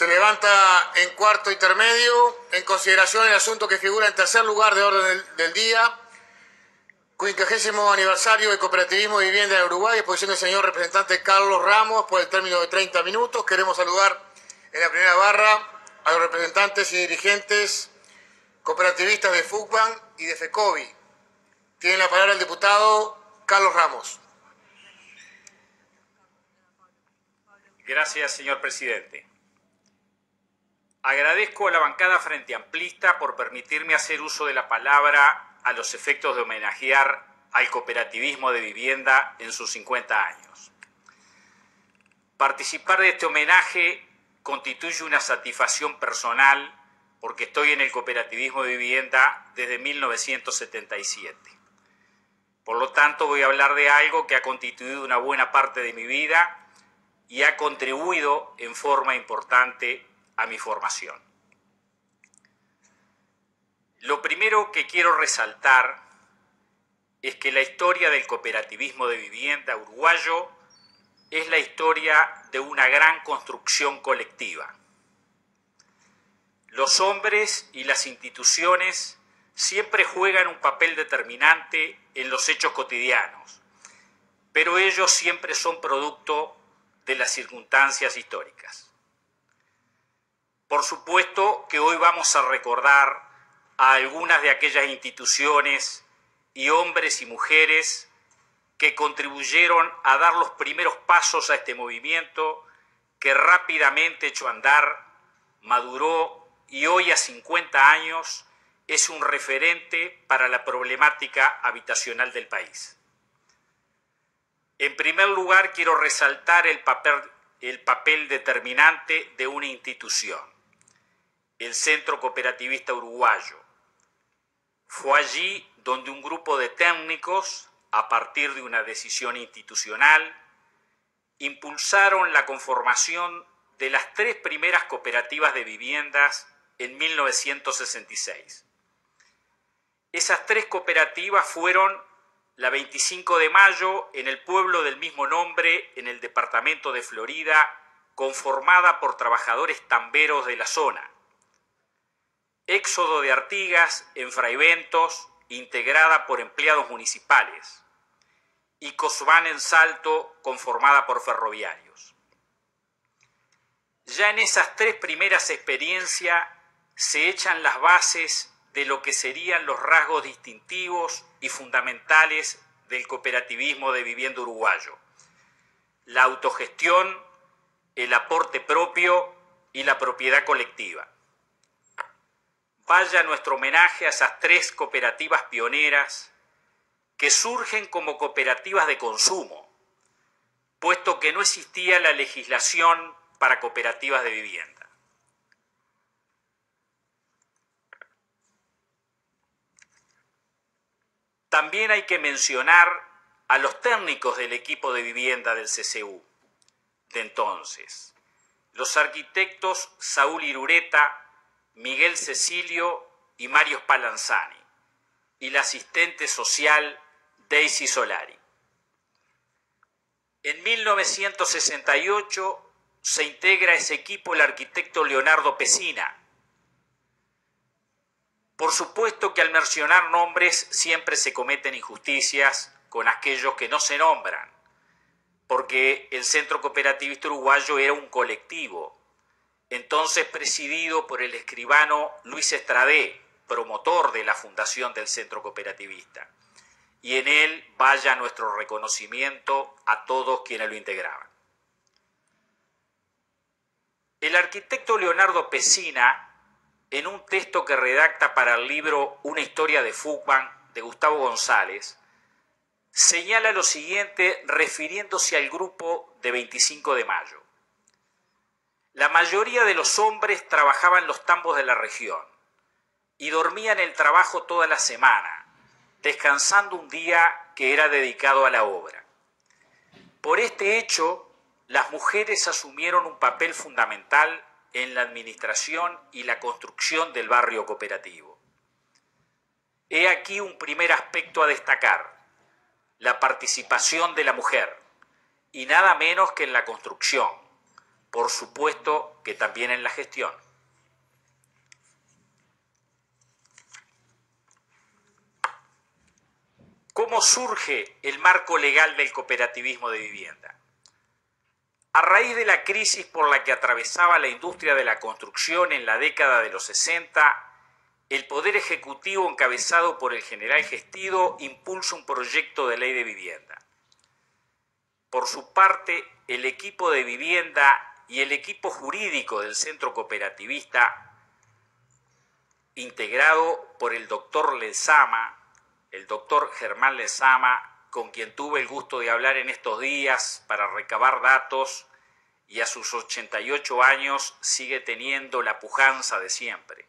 Se levanta en cuarto intermedio, en consideración el asunto que figura en tercer lugar de orden del día, 50º aniversario del cooperativismo de vivienda de Uruguay, exposición del señor representante Carlos Ramos por el término de 30 minutos. Queremos saludar en la primera barra a los representantes y dirigentes cooperativistas de FUCBAN y de FECOBI. Tiene la palabra el diputado Carlos Ramos. Gracias, señor presidente. Agradezco a la bancada Frente Amplista por permitirme hacer uso de la palabra a los efectos de homenajear al cooperativismo de vivienda en sus 50 años. Participar de este homenaje constituye una satisfacción personal porque estoy en el cooperativismo de vivienda desde 1977. Por lo tanto, voy a hablar de algo que ha constituido una buena parte de mi vida y ha contribuido en forma importante a mi formación. Lo primero que quiero resaltar es que la historia del cooperativismo de vivienda uruguayo es la historia de una gran construcción colectiva. Los hombres y las instituciones siempre juegan un papel determinante en los hechos cotidianos, pero ellos siempre son producto de las circunstancias históricas. Por supuesto que hoy vamos a recordar a algunas de aquellas instituciones y hombres y mujeres que contribuyeron a dar los primeros pasos a este movimiento que rápidamente echó a andar, maduró y hoy a 50 años es un referente para la problemática habitacional del país. En primer lugar, quiero resaltar el papel determinante de una institución, el Centro Cooperativista Uruguayo. Fue allí donde un grupo de técnicos, a partir de una decisión institucional, impulsaron la conformación de las 3 primeras cooperativas de viviendas en 1966. Esas 3 cooperativas fueron la 25 de Mayo en el pueblo del mismo nombre, en el departamento de Florida, conformada por trabajadores tamberos de la zona. Éxodo de Artigas en Fraiventos, integrada por empleados municipales. Y Cosván en Salto, conformada por ferroviarios. Ya en esas 3 primeras experiencias se echan las bases de lo que serían los rasgos distintivos y fundamentales del cooperativismo de vivienda uruguayo: la autogestión, el aporte propio y la propiedad colectiva. Vaya nuestro homenaje a esas 3 cooperativas pioneras que surgen como cooperativas de consumo, puesto que no existía la legislación para cooperativas de vivienda. También hay que mencionar a los técnicos del equipo de vivienda del CCU de entonces, los arquitectos Saúl Irureta, Miguel Cecilio y Mario Spallanzani, y la asistente social Daisy Solari. En 1968 se integra a ese equipo el arquitecto Leonardo Pesina. Por supuesto que al mencionar nombres siempre se cometen injusticias con aquellos que no se nombran, porque el Centro Cooperativista Uruguayo era un colectivo, entonces presidido por el escribano Luis Estradé, promotor de la fundación del Centro Cooperativista, y en él vaya nuestro reconocimiento a todos quienes lo integraban. El arquitecto Leonardo Pesina, en un texto que redacta para el libro Una historia de FUCBAN de Gustavo González, señala lo siguiente refiriéndose al grupo de 25 de Mayo. La mayoría de los hombres trabajaban los tambos de la región y dormían el trabajo toda la semana, descansando un día que era dedicado a la obra. Por este hecho, las mujeres asumieron un papel fundamental en la administración y la construcción del barrio cooperativo. He aquí un primer aspecto a destacar: la participación de la mujer, y nada menos que en la construcción, por supuesto que también en la gestión. ¿Cómo surge el marco legal del cooperativismo de vivienda? A raíz de la crisis por la que atravesaba la industria de la construcción en la década de los 60, el Poder Ejecutivo, encabezado por el general Gestido, impulsa un proyecto de ley de vivienda. Por su parte, el equipo de vivienda y el equipo jurídico del Centro Cooperativista, integrado por el doctor Lezama, el doctor Germán Lezama, con quien tuve el gusto de hablar en estos días para recabar datos, y a sus 88 años sigue teniendo la pujanza de siempre.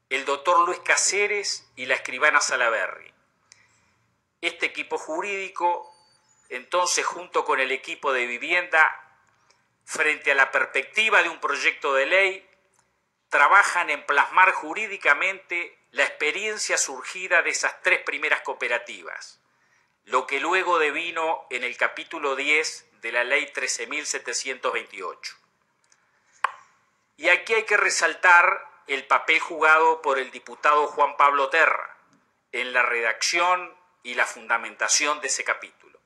El doctor Luis Cáceres y la escribana Salaberry. Este equipo jurídico, entonces, junto con el equipo de vivienda, frente a la perspectiva de un proyecto de ley, trabajan en plasmar jurídicamente la experiencia surgida de esas tres primeras cooperativas, lo que luego devino en el capítulo 10 de la Ley 13.728. Y aquí hay que resaltar el papel jugado por el diputado Juan Pablo Terra en la redacción y la fundamentación de ese capítulo.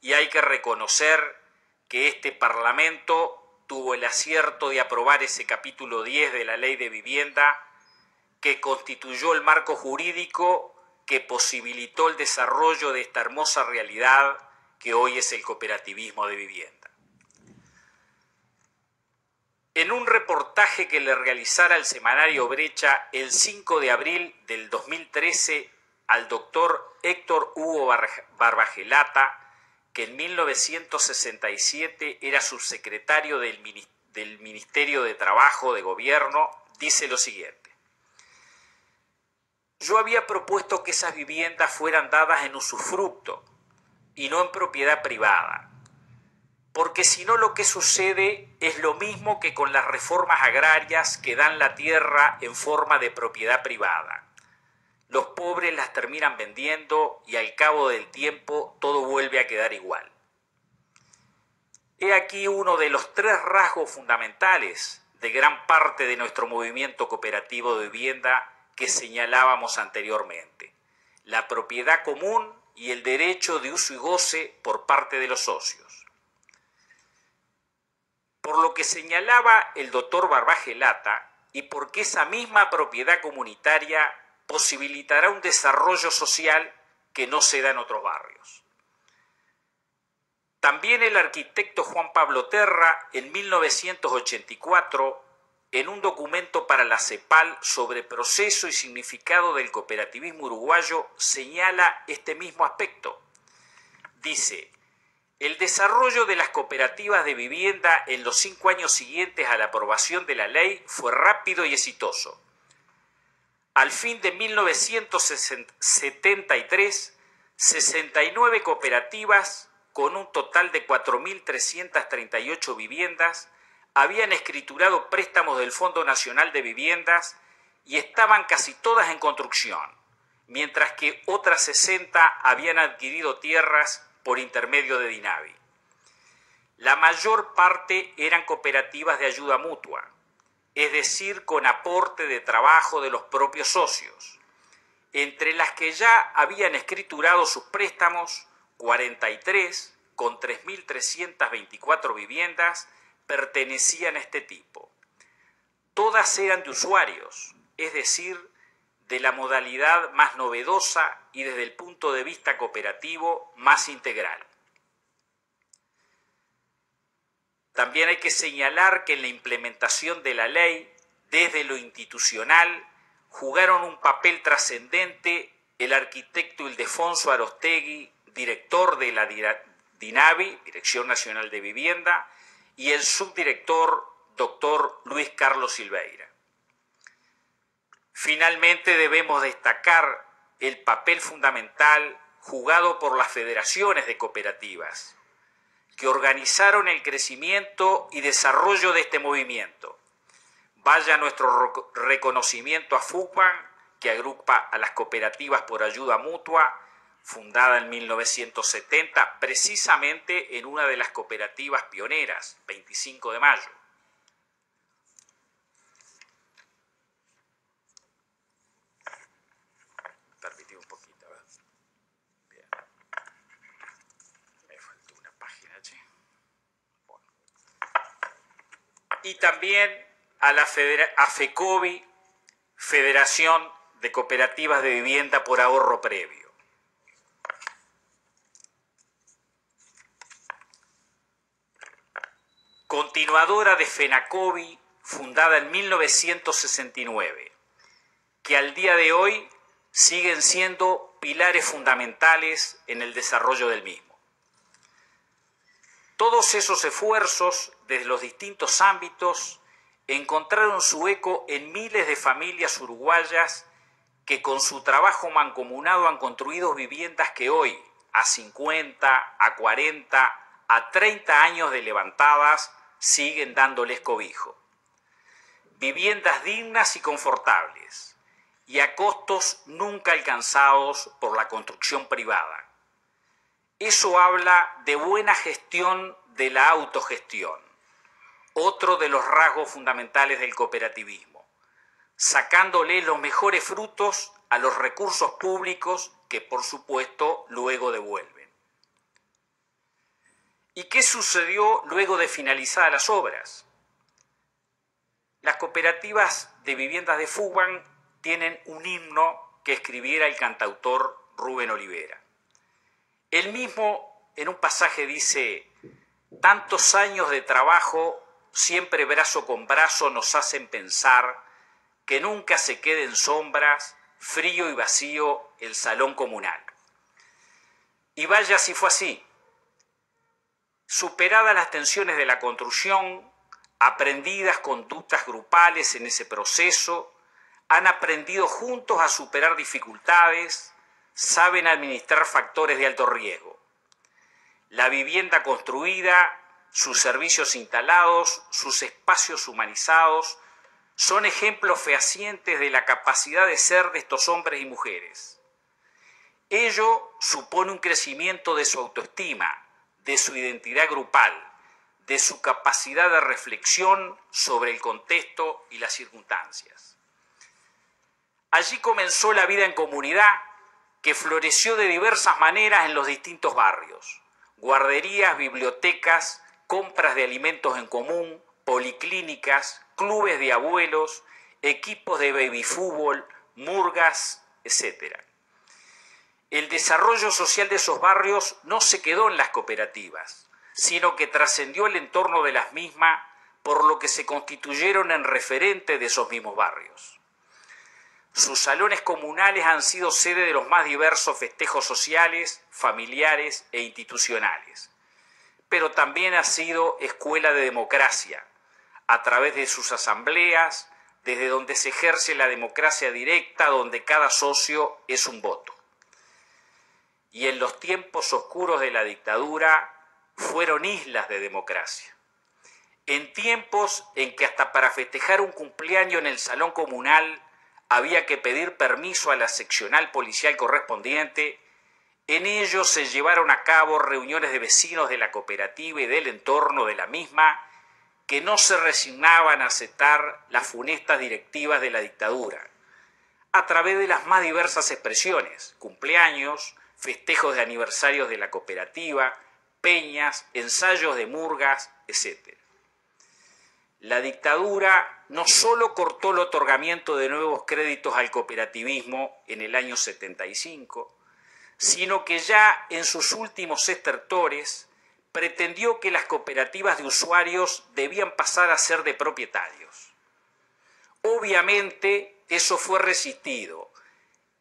Y hay que reconocer que este Parlamento tuvo el acierto de aprobar ese capítulo 10 de la Ley de Vivienda, que constituyó el marco jurídico que posibilitó el desarrollo de esta hermosa realidad que hoy es el cooperativismo de vivienda. En un reportaje que le realizara el semanario Brecha el 5 de abril del 2013 al doctor Héctor Hugo Barbagelata, que en 1967 era subsecretario del Ministerio de Trabajo de Gobierno, dice lo siguiente: yo había propuesto que esas viviendas fueran dadas en usufructo y no en propiedad privada, porque si no lo que sucede es lo mismo que con las reformas agrarias que dan la tierra en forma de propiedad privada. Los pobres las terminan vendiendo y al cabo del tiempo todo vuelve a quedar igual. He aquí uno de los tres rasgos fundamentales de gran parte de nuestro movimiento cooperativo de vivienda que señalábamos anteriormente: la propiedad común y el derecho de uso y goce por parte de los socios. Por lo que señalaba el doctor Barbagelata, y porque esa misma propiedad comunitaria posibilitará un desarrollo social que no se da en otros barrios. También el arquitecto Juan Pablo Terra, en 1984, en un documento para la CEPAL sobre proceso y significado del cooperativismo uruguayo, señala este mismo aspecto. Dice: el desarrollo de las cooperativas de vivienda en los 5 años siguientes a la aprobación de la ley fue rápido y exitoso. Al fin de 1973, 69 cooperativas con un total de 4.338 viviendas habían escriturado préstamos del Fondo Nacional de Viviendas y estaban casi todas en construcción, mientras que otras 60 habían adquirido tierras por intermedio de Dinavi. La mayor parte eran cooperativas de ayuda mutua, es decir, con aporte de trabajo de los propios socios. Entre las que ya habían escriturado sus préstamos, 43, con 3.324 viviendas, pertenecían a este tipo. Todas eran de usuarios, es decir, de la modalidad más novedosa y desde el punto de vista cooperativo más integral. También hay que señalar que en la implementación de la ley, desde lo institucional, jugaron un papel trascendente el arquitecto Ildefonso Arostegui, director de la DINAVI, Dirección Nacional de Vivienda, y el subdirector, doctor Luis Carlos Silveira. Finalmente debemos destacar el papel fundamental jugado por las federaciones de cooperativas, que organizaron el crecimiento y desarrollo de este movimiento. Vaya nuestro reconocimiento a FUCBAN, que agrupa a las cooperativas por ayuda mutua, fundada en 1970, precisamente en una de las cooperativas pioneras, 25 de Mayo. Permití un poquito, ¿verdad? Bien. Me faltó una página, che. Bueno. Y también a la FECOVI, Federación de Cooperativas de Vivienda por Ahorro Previo. Continuadora de FENACOVI, fundada en 1969, que al día de hoy siguen siendo pilares fundamentales en el desarrollo del mismo. Todos esos esfuerzos, desde los distintos ámbitos, encontraron su eco en miles de familias uruguayas que con su trabajo mancomunado han construido viviendas que hoy, a 50, a 40, a 30 años de levantadas, siguen dándoles cobijo. Viviendas dignas y confortables, y a costos nunca alcanzados por la construcción privada. Eso habla de buena gestión de la autogestión, otro de los rasgos fundamentales del cooperativismo, sacándole los mejores frutos a los recursos públicos que, por supuesto, luego devuelven. ¿Y qué sucedió luego de finalizadas las obras? Las cooperativas de viviendas de Fuban tienen un himno que escribiera el cantautor Rubén Olivera. Él mismo en un pasaje dice: tantos años de trabajo, siempre brazo con brazo, nos hacen pensar que nunca se quede en sombras, frío y vacío el salón comunal. Y vaya si fue así. Superadas las tensiones de la construcción, aprendidas conductas grupales en ese proceso, han aprendido juntos a superar dificultades, saben administrar factores de alto riesgo. La vivienda construida, sus servicios instalados, sus espacios humanizados, son ejemplos fehacientes de la capacidad de ser de estos hombres y mujeres. Ello supone un crecimiento de su autoestima, de su identidad grupal, de su capacidad de reflexión sobre el contexto y las circunstancias. Allí comenzó la vida en comunidad, que floreció de diversas maneras en los distintos barrios: guarderías, bibliotecas, compras de alimentos en común, policlínicas, clubes de abuelos, equipos de baby fútbol, murgas, etc. El desarrollo social de esos barrios no se quedó en las cooperativas, sino que trascendió el entorno de las mismas, por lo que se constituyeron en referentes de esos mismos barrios. Sus salones comunales han sido sede de los más diversos festejos sociales, familiares e institucionales, pero también ha sido escuela de democracia, a través de sus asambleas, desde donde se ejerce la democracia directa, donde cada socio es un voto. Y en los tiempos oscuros de la dictadura fueron islas de democracia. En tiempos en que hasta para festejar un cumpleaños en el salón comunal había que pedir permiso a la seccional policial correspondiente, en ellos se llevaron a cabo reuniones de vecinos de la cooperativa y del entorno de la misma que no se resignaban a aceptar las funestas directivas de la dictadura, a través de las más diversas expresiones: cumpleaños, festejos de aniversarios de la cooperativa, peñas, ensayos de murgas, etc. La dictadura no solo cortó el otorgamiento de nuevos créditos al cooperativismo en el año 75, sino que ya en sus últimos estertores pretendió que las cooperativas de usuarios debían pasar a ser de propietarios. Obviamente eso fue resistido,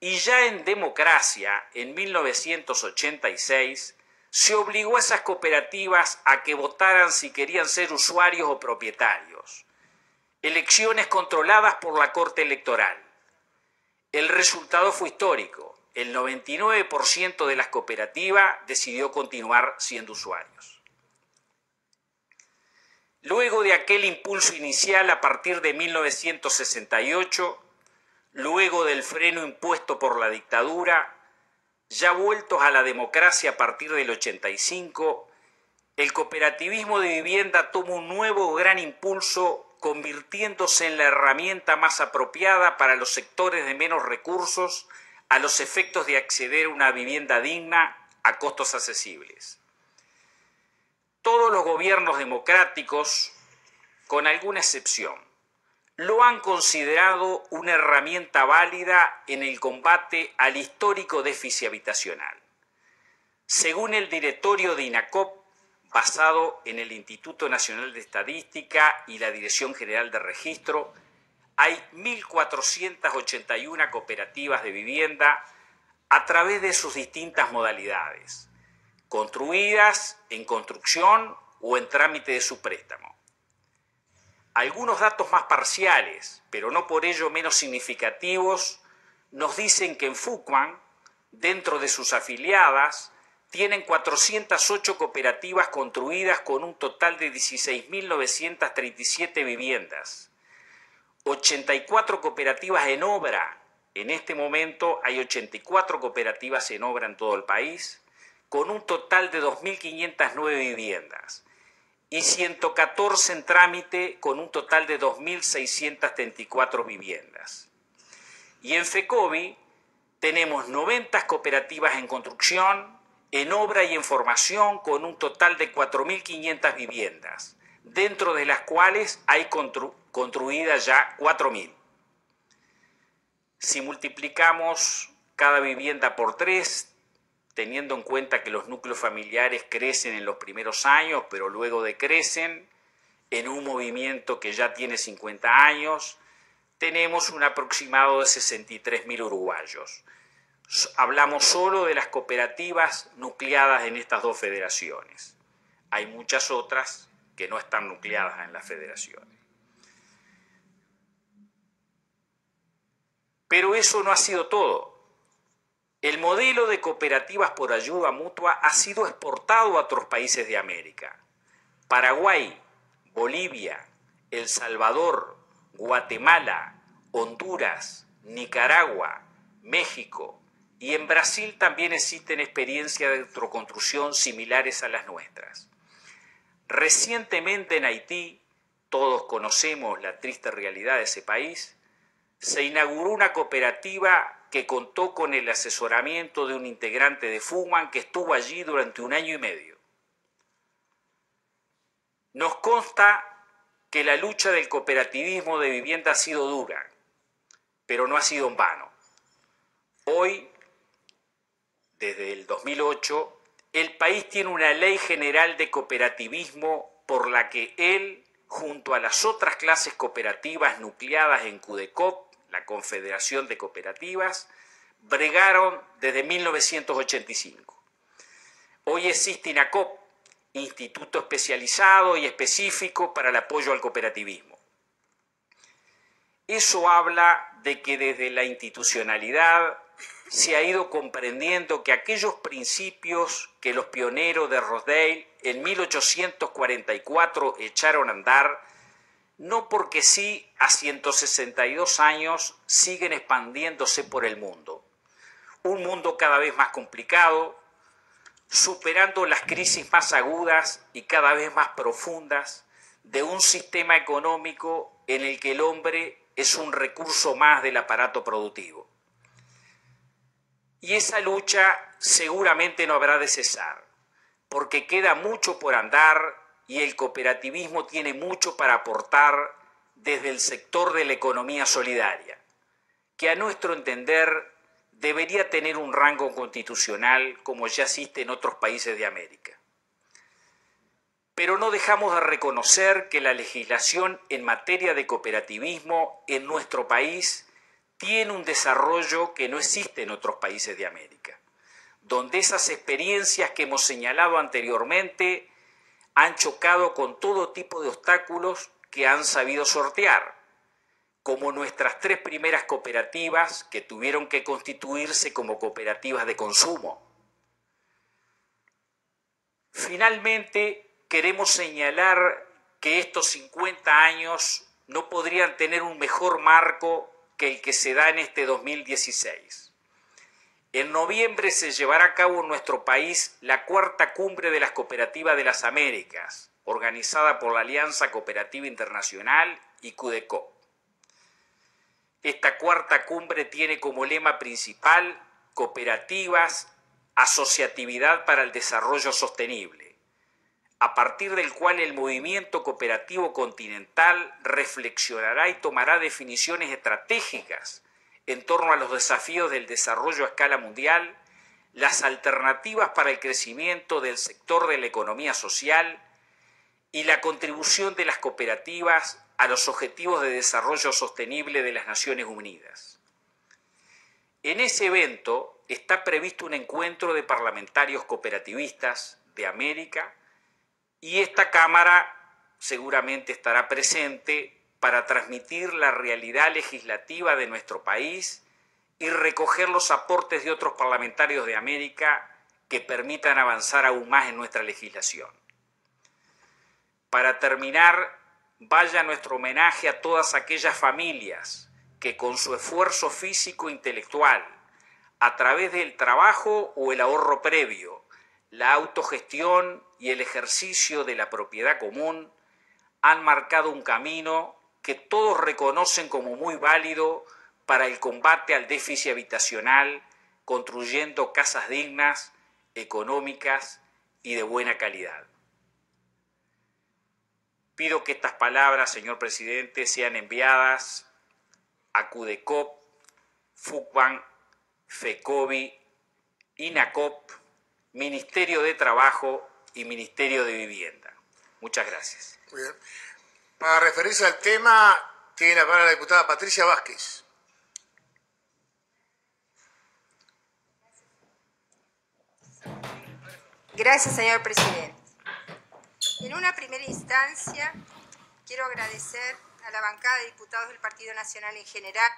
y ya en democracia, en 1986, se obligó a esas cooperativas a que votaran si querían ser usuarios o propietarios. Elecciones controladas por la Corte Electoral. El resultado fue histórico. El 99% de las cooperativas decidió continuar siendo usuarios. Luego de aquel impulso inicial a partir de 1968, luego del freno impuesto por la dictadura, ya vueltos a la democracia a partir del 85, el cooperativismo de vivienda toma un nuevo gran impulso, convirtiéndose en la herramienta más apropiada para los sectores de menos recursos a los efectos de acceder a una vivienda digna a costos accesibles. Todos los gobiernos democráticos, con alguna excepción, lo han considerado una herramienta válida en el combate al histórico déficit habitacional. Según el directorio de INACOP, basado en el Instituto Nacional de Estadística y la Dirección General de Registro, hay 1.481 cooperativas de vivienda a través de sus distintas modalidades, construidas en construcción o en trámite de su préstamo. Algunos datos más parciales, pero no por ello menos significativos, nos dicen que en Fuquan, dentro de sus afiliadas, tienen 408 cooperativas construidas con un total de 16.937 viviendas, 84 cooperativas en obra. En este momento hay 84 cooperativas en obra en todo el país, con un total de 2.509 viviendas, y 114 en trámite con un total de 2.634 viviendas. Y en FECOBI tenemos 90 cooperativas en construcción, en obra y en formación con un total de 4.500 viviendas, dentro de las cuales hay construidas ya 4.000. Si multiplicamos cada vivienda por 3, teniendo en cuenta que los núcleos familiares crecen en los primeros años, pero luego decrecen, en un movimiento que ya tiene 50 años, tenemos un aproximado de 63.000 uruguayos. Hablamos solo de las cooperativas nucleadas en estas dos federaciones. Hay muchas otras que no están nucleadas en las federaciones. Pero eso no ha sido todo. El modelo de cooperativas por ayuda mutua ha sido exportado a otros países de América. Paraguay, Bolivia, El Salvador, Guatemala, Honduras, Nicaragua, México, y en Brasil también existen experiencias de autoconstrucción similares a las nuestras. Recientemente en Haití, todos conocemos la triste realidad de ese país, se inauguró una cooperativa que contó con el asesoramiento de un integrante de Fuquan que estuvo allí durante 1 año y medio. Nos consta que la lucha del cooperativismo de vivienda ha sido dura, pero no ha sido en vano. Hoy, desde el 2008, el país tiene una ley general de cooperativismo por la que él, junto a las otras clases cooperativas nucleadas en CUDECOP, la Confederación de Cooperativas, bregaron desde 1985. Hoy existe INACOP, Instituto Especializado y Específico para el Apoyo al Cooperativismo. Eso habla de que desde la institucionalidad se ha ido comprendiendo que aquellos principios que los pioneros de Rosedale en 1844 echaron a andar, no porque sí a 162 años siguen expandiéndose por el mundo. Un mundo cada vez más complicado, superando las crisis más agudas y cada vez más profundas de un sistema económico en el que el hombre es un recurso más del aparato productivo. Y esa lucha seguramente no habrá de cesar, porque queda mucho por andar y el cooperativismo tiene mucho para aportar desde el sector de la economía solidaria, que a nuestro entender debería tener un rango constitucional como ya existe en otros países de América. Pero no dejamos de reconocer que la legislación en materia de cooperativismo en nuestro país tiene un desarrollo que no existe en otros países de América, donde esas experiencias que hemos señalado anteriormente han chocado con todo tipo de obstáculos que han sabido sortear, como nuestras 3 primeras cooperativas que tuvieron que constituirse como cooperativas de consumo. Finalmente, queremos señalar que estos 50 años no podrían tener un mejor marco que el que se da en este 2016. En noviembre se llevará a cabo en nuestro país la cuarta cumbre de las Cooperativas de las Américas, organizada por la Alianza Cooperativa Internacional y CUDECOP. Esta cuarta cumbre tiene como lema principal Cooperativas, asociatividad para el desarrollo sostenible, a partir del cual el movimiento cooperativo continental reflexionará y tomará definiciones estratégicas en torno a los desafíos del desarrollo a escala mundial, las alternativas para el crecimiento del sector de la economía social y la contribución de las cooperativas a los Objetivos de Desarrollo Sostenible de las Naciones Unidas. En ese evento está previsto un encuentro de parlamentarios cooperativistas de América y esta Cámara seguramente estará presente para transmitir la realidad legislativa de nuestro país y recoger los aportes de otros parlamentarios de América que permitan avanzar aún más en nuestra legislación. Para terminar, vaya nuestro homenaje a todas aquellas familias que con su esfuerzo físico e intelectual, a través del trabajo o el ahorro previo, la autogestión y el ejercicio de la propiedad común, han marcado un camino que todos reconocen como muy válido para el combate al déficit habitacional, construyendo casas dignas, económicas y de buena calidad. Pido que estas palabras, señor presidente, sean enviadas a CUDECOP, FUCBAN, FECOBI, INACOP, Ministerio de Trabajo y Ministerio de Vivienda. Muchas gracias. Muy bien. Para referirse al tema, tiene la palabra la diputada Patricia Vázquez. Gracias, señor presidente. En una primera instancia, quiero agradecer a la bancada de diputados del Partido Nacional en general